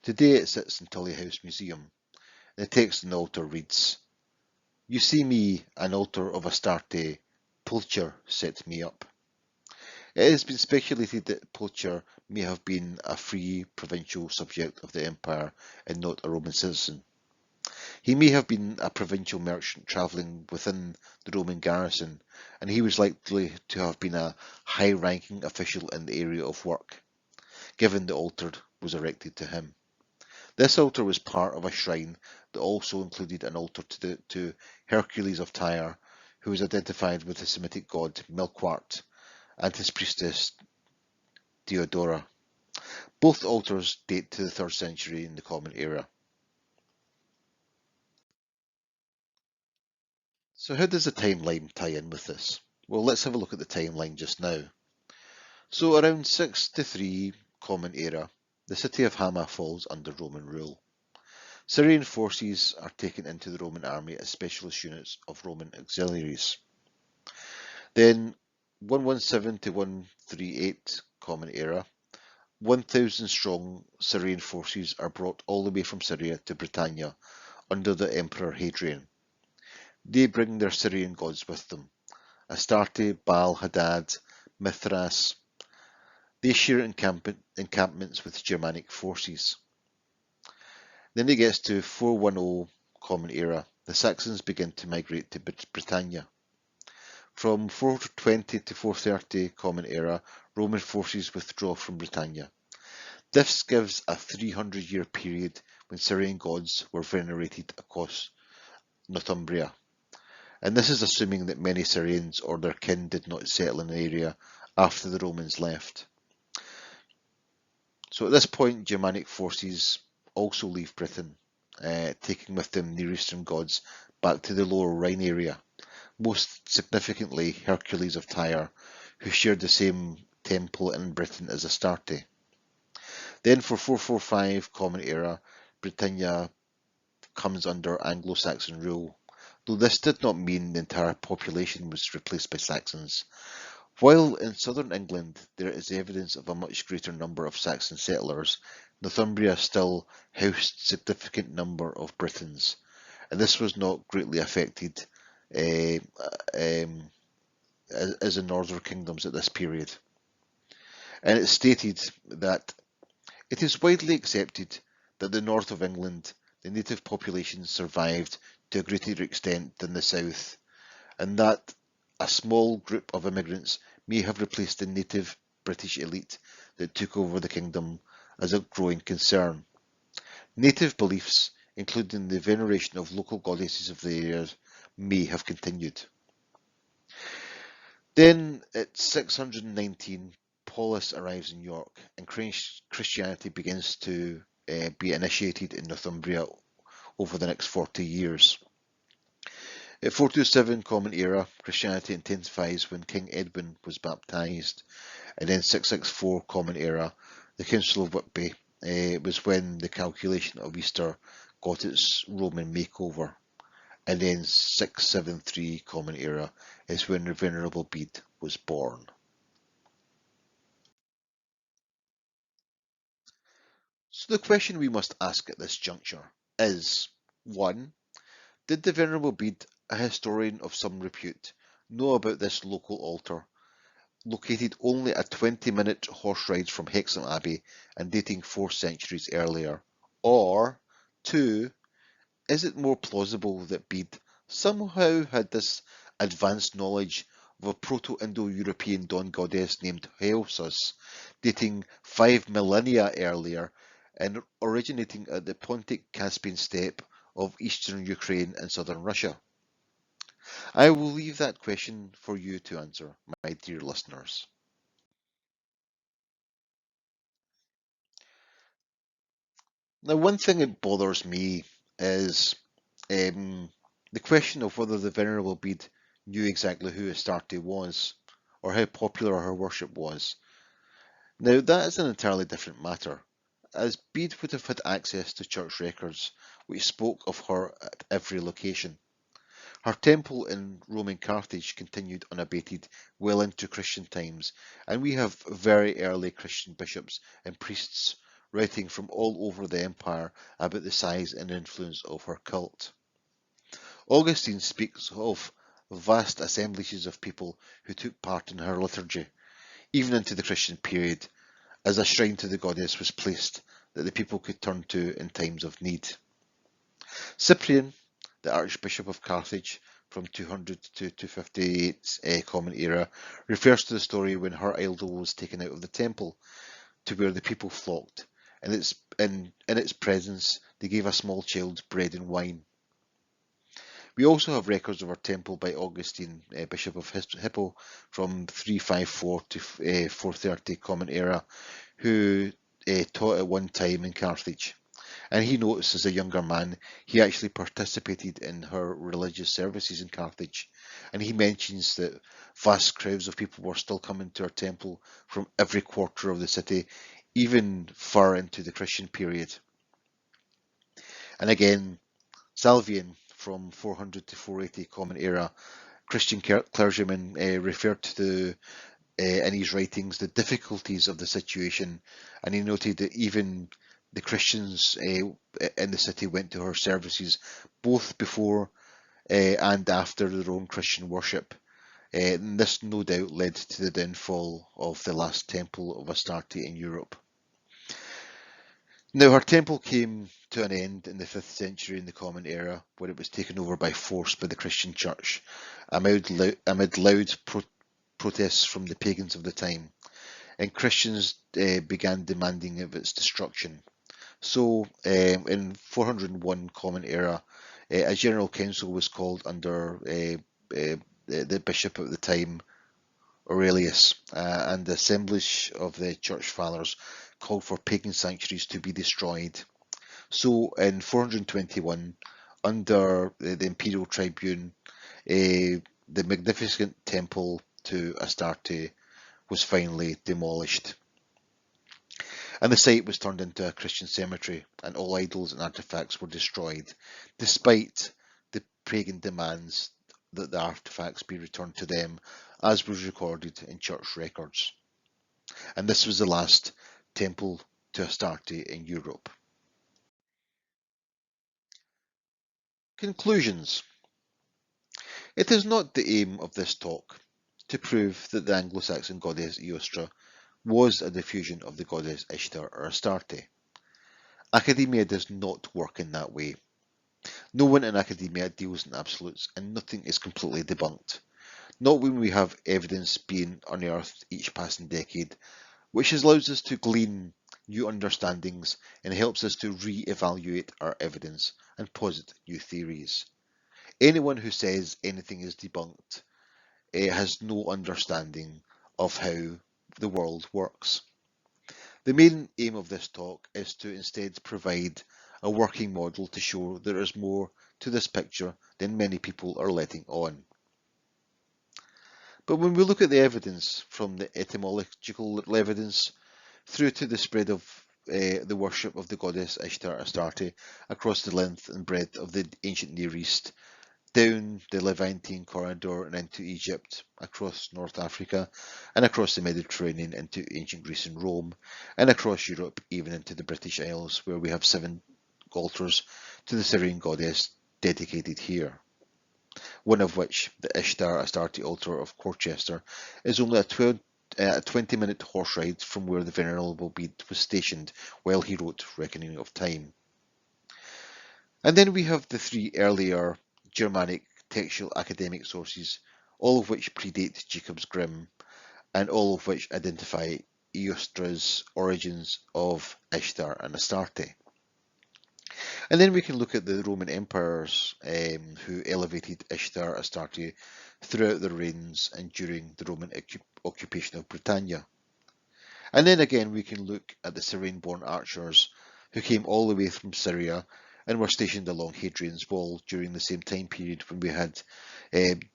Today it sits in Tully House Museum. The text on the altar reads, "You see me, an altar of Astarte, Pulcher set me up." It has been speculated that Pulcher may have been a free provincial subject of the empire and not a Roman citizen. He may have been a provincial merchant travelling within the Roman garrison, and he was likely to have been a high-ranking official in the area of work, given the altar was erected to him. This altar was part of a shrine that also included an altar to Hercules of Tyre, who was identified with the Semitic god Melqart, and his priestess Diodora. Both altars date to the 3rd century in the Common Era. So how does the timeline tie in with this? Well, let's have a look at the timeline just now. So around 6 to 3 Common Era, the city of Hama falls under Roman rule. Syrian forces are taken into the Roman army as specialist units of Roman auxiliaries. Then 117 to 138 Common Era, 1,000 strong Syrian forces are brought all the way from Syria to Britannia under the Emperor Hadrian. They bring their Syrian gods with them, Astarte, Baal, Hadad, Mithras. They share encampments with Germanic forces. Then it gets to 410 Common Era. The Saxons begin to migrate to Britannia. From 420 to 430 Common Era, Roman forces withdraw from Britannia. This gives a 300-year period when Syrian gods were venerated across Northumbria. And this is assuming that many Syrians or their kin did not settle in the area after the Romans left. So at this point, Germanic forces also leave Britain, taking with them Near Eastern gods back to the lower Rhine area, most significantly Hercules of Tyre, who shared the same temple in Britain as Astarte. Then for 445 Common Era, Britannia comes under Anglo-Saxon rule. though this did not mean the entire population was replaced by Saxons. While in southern England there is evidence of a much greater number of Saxon settlers, Northumbria still housed a significant number of Britons, and this was not greatly affected uh, um, as in northern kingdoms at this period. And it's stated that it is widely accepted that the north of England, the native population survived to a greater extent than the south, and that a small group of immigrants may have replaced the native British elite that took over the kingdom as a growing concern. Native beliefs, including the veneration of local goddesses of the area, may have continued. Then, at 619, Paulus arrives in York, and Christianity begins to be initiated in Northumbria over the next 40 years. At 427 Common Era, Christianity intensifies when King Edwin was baptised, and then 664 Common Era, the Council of Whitby, was when the calculation of Easter got its Roman makeover, and then 673 Common Era is when the Venerable Bede was born. So the question we must ask at this juncture is, 1. Did the Venerable Bede, a historian of some repute, know about this local altar, located only a 20-minute horse ride from Hexham Abbey and dating 4 centuries earlier? Or 2. Is it more plausible that Bede somehow had this advanced knowledge of a Proto-Indo-European dawn goddess named Eostre, dating 5 millennia earlier and originating at the Pontic-Caspian steppe of eastern Ukraine and southern Russia? I will leave that question for you to answer, my dear listeners. Now, one thing that bothers me is the question of whether the Venerable Bede knew exactly who Astarte was, or how popular her worship was. Now, that is an entirely different matter, as Bede would have had access to church records which spoke of her at every location. Her temple in Roman Carthage continued unabated well into Christian times, and we have very early Christian bishops and priests writing from all over the empire about the size and influence of her cult. Augustine speaks of vast assemblages of people who took part in her liturgy, even into the Christian period, as a shrine to the goddess was placed that the people could turn to in times of need. Cyprian, the Archbishop of Carthage, from 200 to 258 Common Era, refers to the story when her idol was taken out of the temple to where the people flocked, and in its presence they gave a small child bread and wine. We also have records of her temple by Augustine, Bishop of Hippo, from 354 to 430 Common Era, who taught at one time in Carthage. And he notes as a younger man, he actually participated in her religious services in Carthage. And he mentions that vast crowds of people were still coming to her temple from every quarter of the city, even far into the Christian period. And again, Salvian, from 400 to 480 Common Era, Christian clergyman, referred to in his writings the difficulties of the situation, and he noted that even the Christians in the city went to her services both before and after their own Christian worship. And this no doubt led to the downfall of the last temple of Astarte in Europe. Now, her temple came to an end in the 5th century in the Common Era, when it was taken over by force by the Christian Church, amid loud protests from the pagans of the time, and Christians began demanding of its destruction. So, in 401 Common Era, a general council was called under the bishop at the time, Aurelius, and the assemblage of the church fathers called for pagan sanctuaries to be destroyed. So in 421, under the imperial tribune, the magnificent temple to Astarte was finally demolished. And the site was turned into a Christian cemetery, and all idols and artifacts were destroyed, despite the pagan demands that the artifacts be returned to them, as was recorded in church records. And this was the last temple to Astarte in Europe. Conclusions. It is not the aim of this talk to prove that the Anglo-Saxon goddess Eostre was a diffusion of the goddess Ishtar or Astarte. Academia does not work in that way. No one in academia deals in absolutes, and nothing is completely debunked. Not when we have evidence being unearthed each passing decade, which allows us to glean new understandings and helps us to re-evaluate our evidence and posit new theories. Anyone who says anything is debunked has no understanding of how the world works. The main aim of this talk is to instead provide a working model to show there is more to this picture than many people are letting on. But when we look at the evidence, from the etymological evidence through to the spread of the worship of the goddess Ishtar Astarte across the length and breadth of the ancient Near East, down the Levantine corridor and into Egypt, across North Africa, and across the Mediterranean into ancient Greece and Rome, and across Europe, even into the British Isles, where we have 7 altars to the Syrian goddess dedicated here. One of which, the Ishtar Astarte altar of Colchester, is only a 20-minute horse ride from where the Venerable Bede was stationed while he wrote Reckoning of Time. And then we have the 3 earlier Germanic textual academic sources, all of which predate Jacob's Grimm, and all of which identify Eostre's origins of Ishtar and Astarte. And then we can look at the Roman emperors who elevated Ishtar Astarte throughout their reigns and during the Roman occupation of Britannia. And then again we can look at the Syrian-born archers who came all the way from Syria and were stationed along Hadrian's Wall during the same time period when we had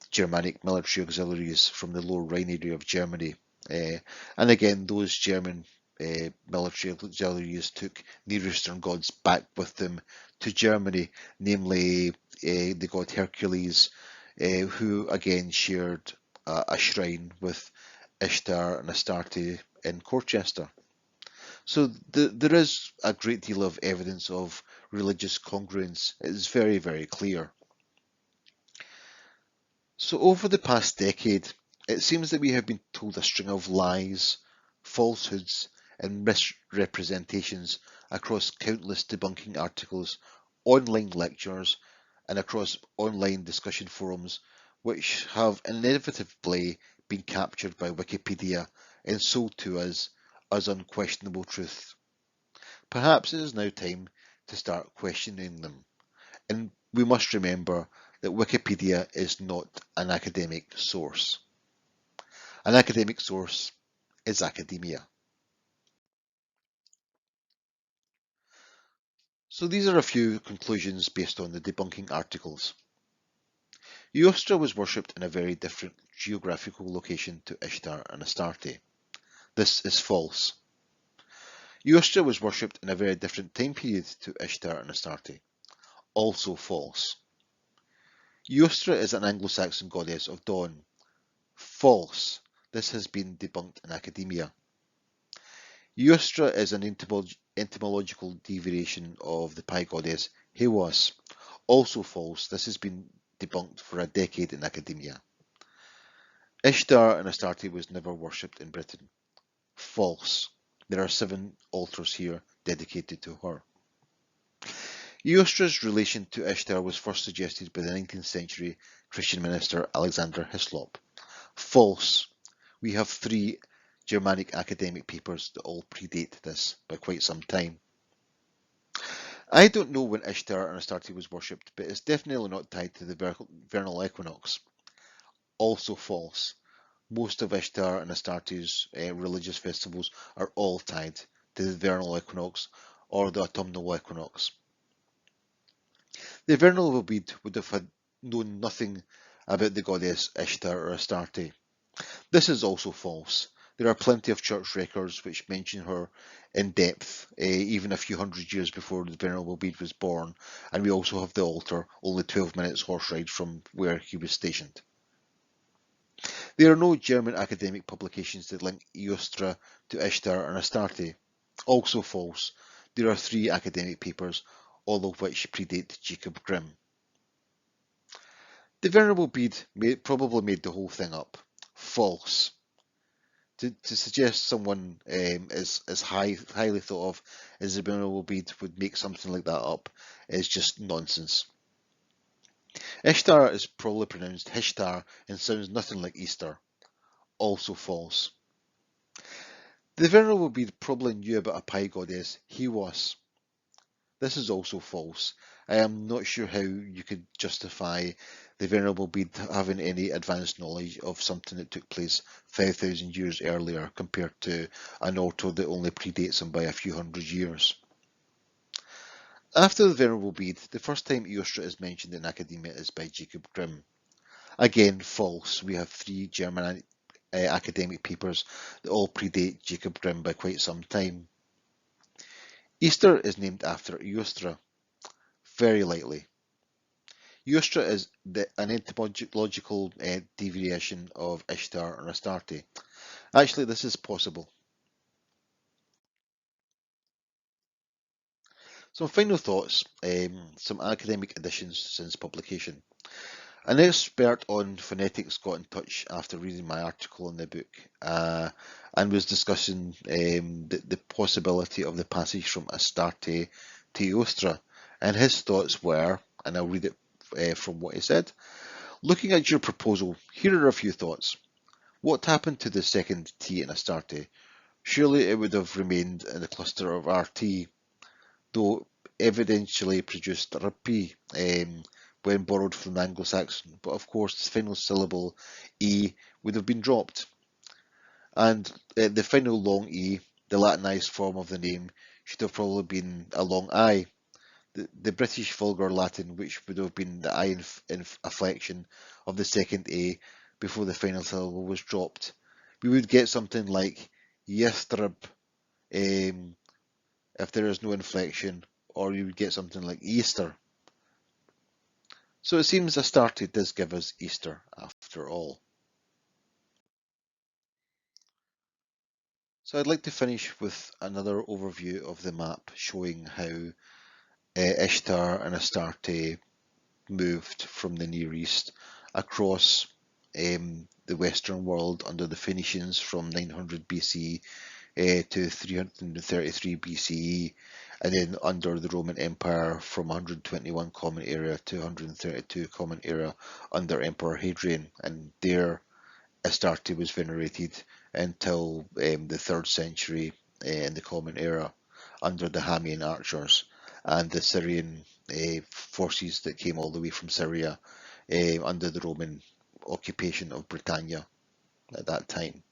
Germanic military auxiliaries from the lower Rhine area of Germany. And again, those German military auxiliaries took Near Eastern gods back with them to Germany, namely the god Hercules, who again shared a shrine with Ishtar and Astarte in Colchester. So there is a great deal of evidence of religious congruence. It is very, very clear. So over the past decade, it seems that we have been told a string of lies, falsehoods, and misrepresentations across countless debunking articles, online lectures, and across online discussion forums, which have inevitably been captured by Wikipedia and sold to us as unquestionable truth. Perhaps it is now time to start questioning them, and we must remember that Wikipedia is not an academic source. An academic source is academia. So these are a few conclusions based on the debunking articles. Eostre was worshipped in a very different geographical location to Ishtar and Astarte. This is false. Eostre was worshipped in a very different time period to Ishtar and Astarte. Also false. Eostre is an Anglo-Saxon goddess of dawn. False. This has been debunked in academia. Eostre is an etymological derivation of the pie goddess Hewas. Also false. This has been debunked for a decade in academia. Ishtar and Astarte was never worshipped in Britain. False. There are 7 altars here dedicated to her. Eostre's relation to Ishtar was first suggested by the 19th century Christian minister Alexander Hislop. False. We have 3 Germanic academic papers that all predate this by quite some time. I don't know when Ishtar and Astarte was worshipped, but it's definitely not tied to the vernal equinox. Also false. Most of Ishtar and Astarte's religious festivals are all tied to the vernal equinox or the autumnal equinox. The Venerable Bede would have known nothing about the goddess Ishtar or Astarte. This is also false. There are plenty of church records which mention her in depth, even a few hundred years before the Venerable Bede was born, and we also have the altar, only 12 minutes horse ride from where he was stationed. There are no German academic publications that link Eostre to Ishtar and Astarte. Also false. There are 3 academic papers, all of which predate Jacob Grimm. The Venerable Bede probably made the whole thing up. False. To suggest someone as highly thought of as the Venerable Bede would make something like that up is just nonsense. Ishtar is probably pronounced Hishtar and sounds nothing like Easter. Also false. The Venerable Bede probably knew about a pie goddess, Hewas. This is also false. I am not sure how you could justify the Venerable Bede having any advanced knowledge of something that took place 5,000 years earlier compared to an author that only predates him by a few hundred years. After the Venerable Bede, the first time Eostre is mentioned in academia is by Jacob Grimm. Again, false. We have 3 German academic papers that all predate Jacob Grimm by quite some time. Easter is named after Eostre. Very likely. Eostre is an etymological deviation of Ishtar or Astarte. Actually, this is possible. Some final thoughts, some academic additions since publication. An expert on phonetics got in touch after reading my article in the book and was discussing the possibility of the passage from Astarte to Eostre. And his thoughts were, and I'll read it from what he said, looking at your proposal, here are a few thoughts. What happened to the second T in Astarte? Surely it would have remained in the cluster of RT, though evidentially produced RP when borrowed from the Anglo-Saxon, but of course the final syllable E would have been dropped. And the final long E, the Latinized form of the name, should have probably been a long I. The British Vulgar Latin, which would have been the I inflection of the second A before the final syllable was dropped. We would get something like Yestrib if there is no inflection, or you would get something like Easter. So it seems Astarte does give us Easter after all. So I'd like to finish with another overview of the map showing how Ishtar and Astarte moved from the Near East across the Western world under the Phoenicians from 900 BC to 333 BCE, and then under the Roman Empire from 121 Common Era to 132 Common Era under Emperor Hadrian, and there Astarte was venerated until the 3rd century in the Common Era under the Hamian archers and the Syrian forces that came all the way from Syria under the Roman occupation of Britannia at that time.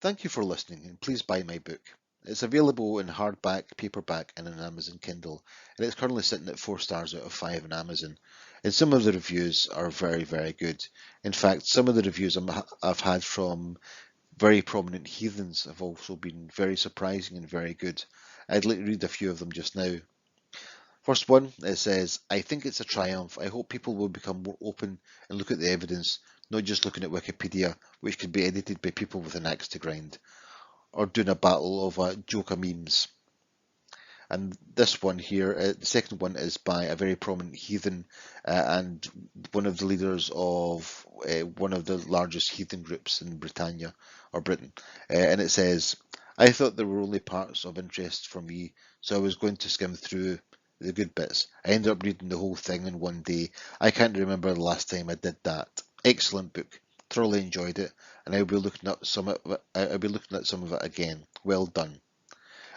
Thank you for listening, and please buy my book. It's available in hardback, paperback, and on Amazon Kindle, and it's currently sitting at 4 stars out of 5 on Amazon. And some of the reviews are very, very good. In fact, some of the reviews I've had from very prominent heathens have also been very surprising and very good. I'd like to read a few of them just now. First one, it says, I think it's a triumph. I hope people will become more open and look at the evidence, not just looking at Wikipedia, which could be edited by people with an axe to grind, or doing a battle of joker memes. And this one here, the second one is by a very prominent heathen and one of the leaders of one of the largest heathen groups in Britannia or Britain. And it says, I thought there were only parts of interest for me, so I was going to skim through the good bits. I ended up reading the whole thing in one day. I can't remember the last time I did that. Excellent book. Thoroughly enjoyed it, and I'll be looking at some of it. I'll be looking at some of it again. Well done.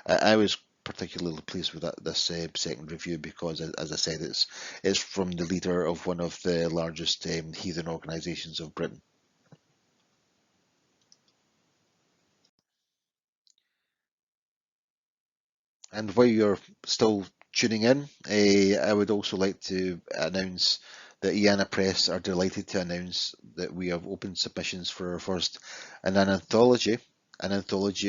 I was particularly pleased with this second review because, as I said, it's from the leader of one of the largest heathen organisations of Britain. And while you're still tuning in. I would also like to announce that Iana Press are delighted to announce that we have opened submissions for our first an anthology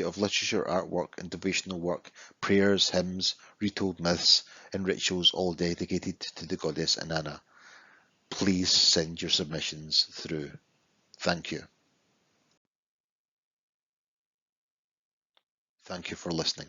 of literature, artwork, and devotional work, prayers, hymns, retold myths, and rituals, all dedicated to the goddess Inanna. Please send your submissions through. Thank you. Thank you for listening.